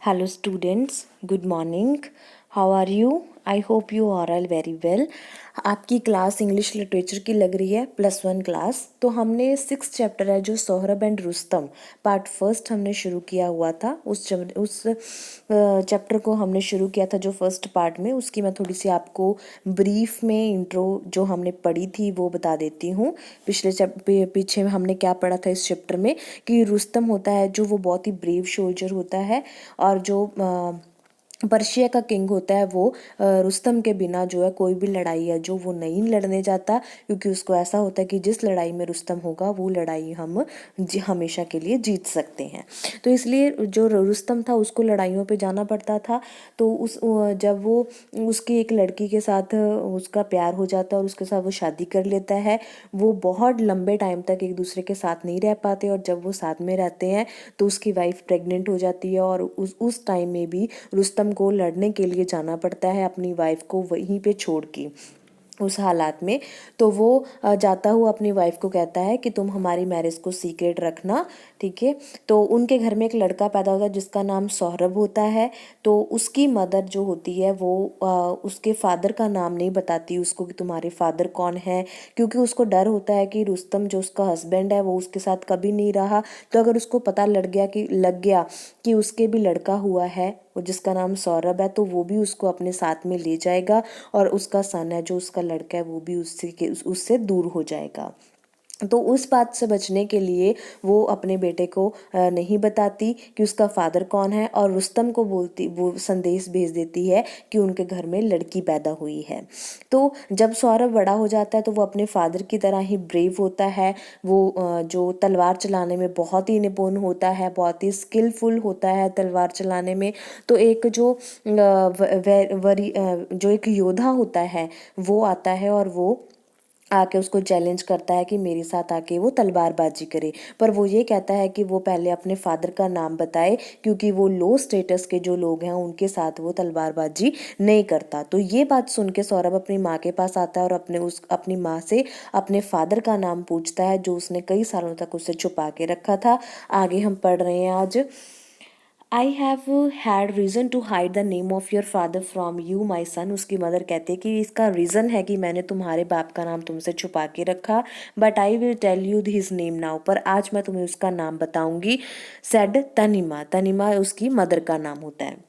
Hello students, good morning. How are you? I hope you are all very well. आपकी class English literature की लग रही है +1 class. तो हमने 6 चैप्टर है जो सोहरब एंड रुस्तम पार्ट फर्स्ट हमने शुरू किया हुआ था। उस चैप्टर को हमने शुरू किया था जो फर्स्ट पार्ट में, उसकी मैं थोड़ी सी आपको ब्रीफ में इंट्रो जो हमने पढ़ी थी वो बता देती हूँ। पीछे हमने क्या पढ़ा था इस चैप्टर में कि रुस्तम होता है जो वो बहुत ही ब्रेव सोल्जर होता है, और जो पर्शिया का किंग होता है वो रुस्तम के बिना जो है कोई भी लड़ाई है जो वो नहीं लड़ने जाता, क्योंकि उसको ऐसा होता है कि जिस लड़ाई में रुस्तम होगा वो लड़ाई हम हमेशा के लिए जीत सकते हैं। तो इसलिए जो रुस्तम था उसको लड़ाइयों पे जाना पड़ता था। तो जब वो उसकी एक लड़की के साथ उसका प्यार हो जाता है और उसके साथ वो शादी कर लेता है, वो बहुत लंबे टाइम तक एक दूसरे के साथ नहीं रह पाते, और जब वो साथ में रहते हैं तो उसकी वाइफ प्रेग्नेंट हो जाती है, और उस टाइम में भी रुस्तम को लड़ने के लिए जाना पड़ता है अपनी वाइफ को वहीं पे छोड़ के उस हालात में। तो वो जाता हुआ अपनी वाइफ को कहता है कि तुम हमारी मैरिज को सीक्रेट रखना, ठीक है। तो उनके घर में एक लड़का पैदा होता है जिसका नाम सोहरब होता है। तो उसकी मदर जो होती है वो उसके फादर का नाम नहीं बताती उसको कि तुम्हारे फादर कौन है, क्योंकि उसको डर होता है कि रुस्तम जो उसका हस्बैंड है वो उसके साथ कभी नहीं रहा। तो अगर उसको पता लग गया कि उसके भी लड़का हुआ है जिसका नाम सौरभ है, तो वो भी उसको अपने साथ में ले जाएगा, और उसका सन है जो उसका लड़का है वो भी उससे दूर हो जाएगा। तो उस बात से बचने के लिए वो अपने बेटे को नहीं बताती कि उसका फादर कौन है, और रुस्तम को वो संदेश भेज देती है कि उनके घर में लड़की पैदा हुई है। तो जब सौरभ बड़ा हो जाता है तो वो अपने फादर की तरह ही ब्रेव होता है। वो जो तलवार चलाने में बहुत ही निपुण होता है, बहुत ही स्किलफुल होता है तलवार चलाने में। तो एक जो एक योद्धा होता है वो आता है, और वो आके उसको चैलेंज करता है कि मेरे साथ आके वो तलवारबाजी करे। पर वो ये कहता है कि वो पहले अपने फादर का नाम बताए, क्योंकि वो लो स्टेटस के जो लोग हैं उनके साथ वो तलवारबाजी नहीं करता। तो ये बात सुन के सौरभ अपनी माँ के पास आता है और अपनी माँ से अपने फादर का नाम पूछता है जो उसने कई सालों तक उससे छुपा के रखा था। आगे हम पढ़ रहे हैं आज। I have had reason to hide the name of your father from you my son. उसकी मदर कहती है कि इसका रीज़न है कि मैंने तुम्हारे बाप का नाम तुमसे छुपा के रखा, but I will tell you his name now. पर आज मैं तुम्हें उसका नाम बताऊंगी। सेड तनिमा। तनिमा उसकी मदर का नाम होता है।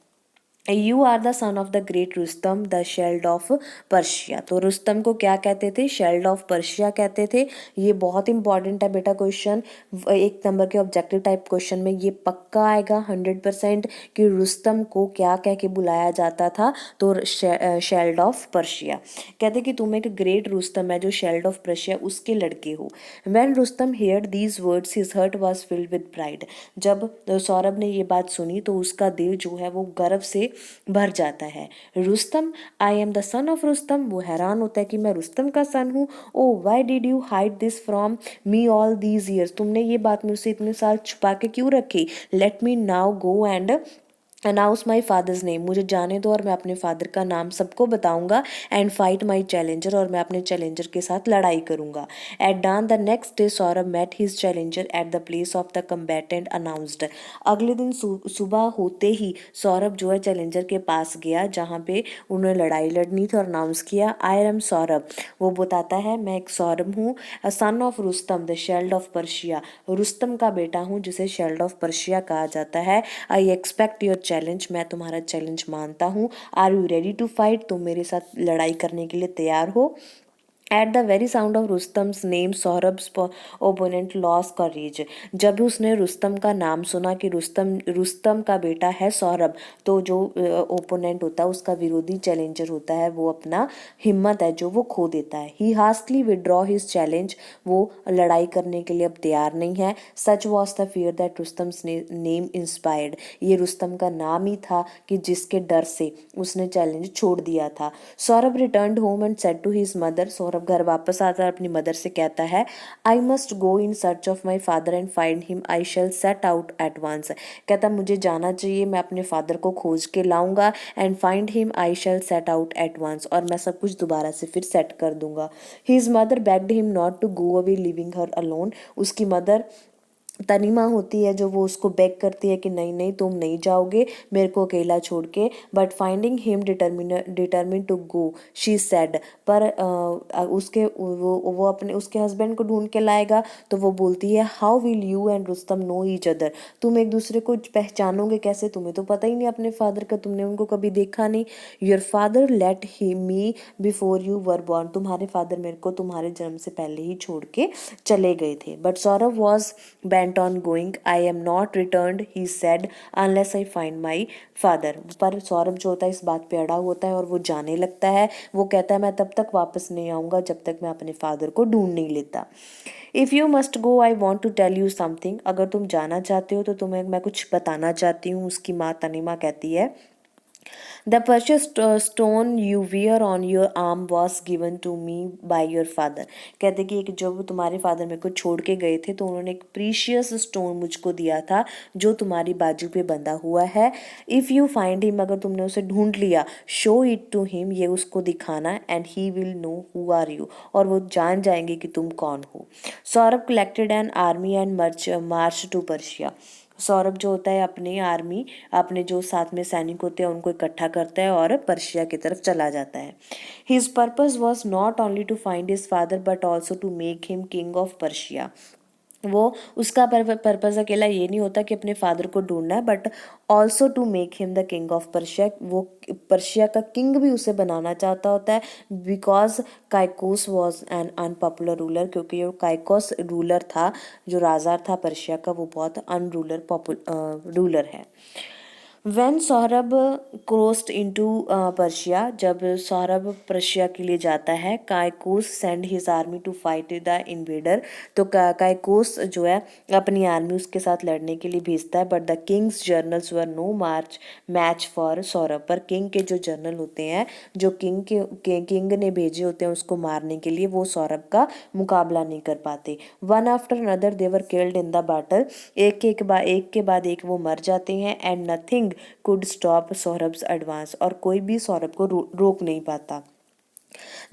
You are the son of the great Rustam the shield of Persia. तो रुस्तम को क्या कहते थे? शेल्ड ऑफ पर्शिया कहते थे। ये बहुत इंपॉर्टेंट है बेटा क्वेश्चन, 1 नंबर के ऑब्जेक्टिव टाइप क्वेश्चन में ये पक्का आएगा 100% कि रुस्तम को क्या कह के बुलाया जाता था। तो शेल्ड ऑफ पर्शिया कहते कि तुम एक ग्रेट रुस्तम है जो शेल्ड ऑफ पर्शिया उसके लड़के हो। When Rustam heard these words his heart was filled with pride. जब सौरभ ने ये बात सुनी तो उसका दिल जो है वो गर्व से भर जाता है। Rustam, I am the son of Rustam. वो हैरान होता है कि मैं रुस्तम का सन हूँ। Oh why did you hide this from me all these years. तुमने ये बात मुझसे इतने साल छुपा के क्यों रखी? Let me now go and announce my father's name. मुझे जाने दो और मैं अपने फादर का नाम सबको बताऊंगा। एंड फाइट माई चैलेंजर, और मैं अपने चैलेंजर के साथ लड़ाई करूंगा। At dawn the next day Sohrab met his challenger at the place of the combatant announced. अगले दिन सुबह होते ही सौरभ जो है चैलेंजर के पास गया जहाँ पे उन्हें लड़ाई लड़नी थी, और अनाउंस किया आई एम सौरभ। वो बताता है मैं एक सौरभ हूँ, son of Rustam the shield of Persia. Rustam का बेटा हूँ जिसे शेल्ड ऑफ पर्शिया कहा जाता है। I expect your challenge. मैं तुम्हारा चैलेंज मानता हूँ। Are you ready to fight. तुम मेरे साथ लड़ाई करने के लिए तैयार हो? At the very sound of Rustam's name Sohrab's opponent lose courage. जब उसने रुस्तम का नाम सुना कि रुस्तम का बेटा है सौरभ, तो जो ओपोनेंट होता है उसका विरोधी चैलेंजर होता है वो अपना हिम्मत है जो वो खो देता है। ही हास्टली विड्रॉ हिज चैलेंज। वो लड़ाई करने के लिए अब तैयार नहीं है। सच was the fear that Rustam's name inspired. ये रुस्तम का नाम ही था कि जिसके डर से उसने चैलेंज छोड़ दिया था। Saurabh return home and said to his mother. Saurabh घर वापस आता है अपनी मदर से कहता है I must go in search of my father and find him. I shall set out at once. कहता मुझे जाना चाहिए, मैं अपने फादर को खोज के लाऊंगा। And find him I shall set out at once, और मैं सब कुछ दोबारा से फिर सेट कर दूंगा। His mother begged him not to go away leaving her alone. उसकी मदर तनीमा होती है जो वो उसको बेग करती है कि नहीं नहीं तुम नहीं जाओगे मेरे को अकेला छोड़ के, but finding him determined to go she said, पर उसके वो अपने उसके हस्बैंड को ढूंढ के लाएगा तो वो बोलती है how will you and Rustam know each other, तुम एक दूसरे को पहचानोगे कैसे, तुम्हें तो पता ही नहीं अपने फादर का, तुमने उनको कभी देखा नहीं, your father let he me before you were born, तुम्हारे फादर मेरे को तुम्हारे जन्म से पहले ही छोड़ के चले गए थे, but Saurabh was bent on going. I am not returned, he said, unless I find my father. पर सौरभ जो होता है इस बात पे अड़ा होता है और वो जाने लगता है, वो कहता है मैं तब तक वापस नहीं आऊँगा जब तक मैं अपने फादर को ढूंढ नहीं लेता। If you must go I want to tell you something, अगर तुम जाना चाहते हो तो तुम्हें मैं कुछ बताना चाहती हूँ, उसकी माँ तनीमा कहती है। The precious stone you wear on your arm was given to me by your father, कहते कि एक जब तुम्हारे फादर मेरे को छोड़ के गए थे तो उन्होंने एक प्रीशियस स्टोन मुझको दिया था जो तुम्हारी बाजू पे बंधा हुआ है। इफ़ यू फाइंड हिम, अगर तुमने उसे ढूंढ लिया, शो इट टू हिम, ये उसको दिखाना, and he will know who are you, और वो जान जाएंगे कि तुम कौन हो। Saurabh collected an army and marched to Persia, Saurabh जो होता है अपनी आर्मी, अपने जो साथ में सैनिक होते हैं उनको इकट्ठा करता है और पर्शिया की तरफ चला जाता है। His purpose was not only to find his father but also to make him king of Persia, वो उसका पर्पज़ अकेला ये नहीं होता कि अपने फादर को ढूंढना है, but also to make him the king of Persia, वो पर्शिया का किंग भी उसे बनाना चाहता होता है, because Kaikaus was an unpopular ruler, क्योंकि वो काइकोस रूलर था, जो राजा था पर्शिया का, वो बहुत अनरूलर रूलर है। When Sohrab crossed into Persia, जब सौरभ पर्शिया के लिए जाता है, Kaikaus sent his army to fight the invader, तो काइकोस जो है अपनी आर्मी उसके साथ लड़ने के लिए भेजता है, but the king's generals were no match for Saurabh, पर किंग के जो जर्नल होते हैं, जो किंग ने भेजे होते हैं उसको मारने के लिए, वो सौरभ का मुकाबला नहीं कर पाते। One after another they were killed in the battle, एक के बाद एक वो मर जाते हैं, and nothing could stop Sohrab's advance, और कोई भी सौरभ को रोक नहीं पाता।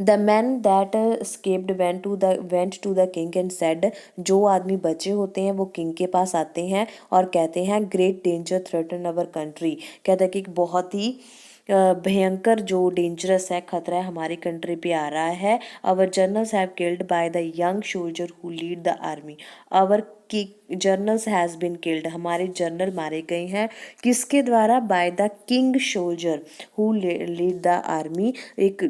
The man that escaped went to the king and said, जो आदमी बचे होते हैं वो किंग के पास आते हैं और कहते हैं great danger threaten our country, कहता है कि बहुत ही भयंकर जो डेंजरस है, खतरा है हमारी कंट्री पे आ रहा है। Our generals have killed by the young soldier who lead the army, our की जर्नल्स हैज़ बीन किल्ड, हमारे जर्नल मारे गए हैं किसके द्वारा, by the king soldier who lead the army, एक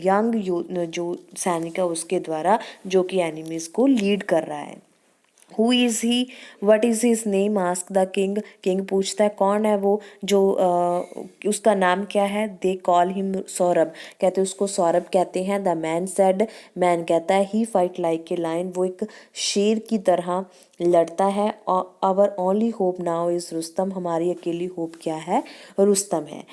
यंग जो सैनिक है उसके द्वारा जो कि एनिमीज को लीड कर रहा है। Who is he, what is his name, ask the king, king पूछता है कौन है वो, जो उसका नाम क्या है, दे कॉल हिम सौरभ, कहते उसको सौरभ कहते हैं। द मैन सेड, मैन कहता है he fight like a lion, वो एक शेर की तरह लड़ता है। Our only hope now is Rustam, हमारी अकेली होप क्या है, रुस्तम है।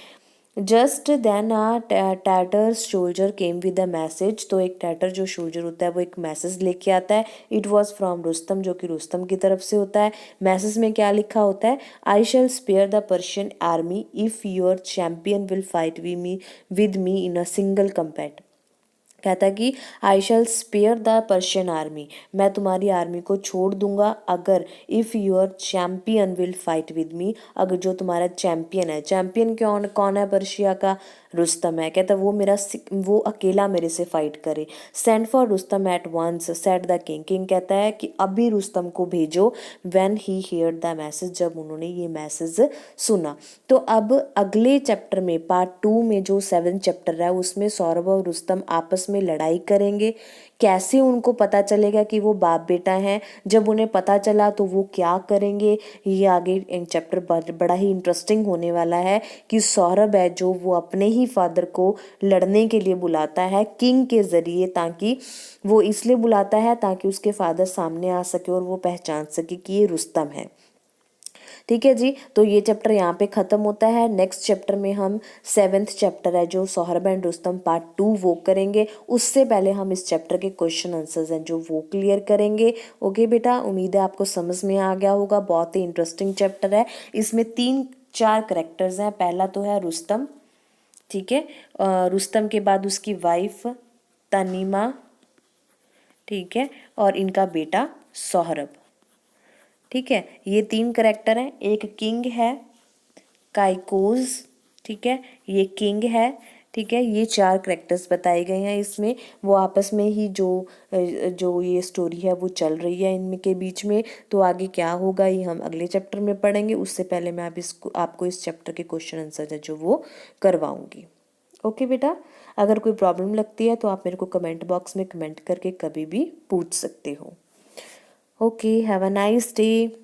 Just then Tatar soldier came with a message, तो एक टैटर जो सोल्जर होता है वो एक मैसेज लेके आता है। इट वॉज फ्रॉम रुस्तम, जो कि रुस्तम की तरफ से होता है। मैसेज में क्या लिखा होता है, I shall spare the Persian army if your champion will fight with me in a single combat, कहता है कि I shall spare the Persian army, मैं तुम्हारी आर्मी को छोड़ दूंगा अगर if your champion will fight with me, अगर जो तुम्हारा चैम्पियन है, चैम्पियन कौन कौन है पर्शिया का, रुस्तम है, कहता वो अकेला मेरे से फाइट करे। Send for Rustam at once said the king, king कहता है कि अभी रुस्तम को भेजो। When he heard the message, जब उन्होंने ये मैसेज सुना। तो अब अगले चैप्टर में पार्ट 2 में जो 7 चैप्टर है उसमें सौरभ और रुस्तम आपस में लड़ाई करेंगे। कैसे उनको पता चलेगा कि वो बाप बेटा हैं, जब उन्हें पता चला तो वो क्या करेंगे, ये आगे चैप्टर बड़ा ही इंटरेस्टिंग होने वाला है। कि सौरभ है जो वो अपने ही फादर को लड़ने के लिए बुलाता है किंग के ज़रिए, ताकि वो इसलिए बुलाता है ताकि उसके फादर सामने आ सके और वो पहचान सके कि ये रुस्तम है। ठीक है जी, तो ये चैप्टर यहाँ पे ख़त्म होता है। नेक्स्ट चैप्टर में हम 7th चैप्टर है जो सौरभ एंड रुस्तम पार्ट 2 वो करेंगे। उससे पहले हम इस चैप्टर के क्वेश्चन आंसर्स हैं जो वो क्लियर करेंगे। ओके बेटा, उम्मीद है आपको समझ में आ गया होगा। बहुत ही इंटरेस्टिंग चैप्टर है, इसमें 3-4 करेक्टर्स हैं। पहला तो है रुस्तम, ठीक है, रुस्तम के बाद उसकी वाइफ तनीमा, ठीक है, और इनका बेटा सौरभ, ठीक है, ये 3 करैक्टर हैं, एक किंग है काइकोज, ठीक है, ये किंग है, ठीक है, ये 4 करैक्टर्स बताए गए हैं इसमें। वो आपस में ही जो ये स्टोरी है वो चल रही है इनके बीच में। तो आगे क्या होगा ये हम अगले चैप्टर में पढ़ेंगे, उससे पहले मैं आपको इस चैप्टर के क्वेश्चन आंसर है जो वो करवाऊंगी। ओके बेटा, अगर कोई प्रॉब्लम लगती है तो आप मेरे को कमेंट बॉक्स में कमेंट करके कभी भी पूछ सकते हो। Okay, have a nice day.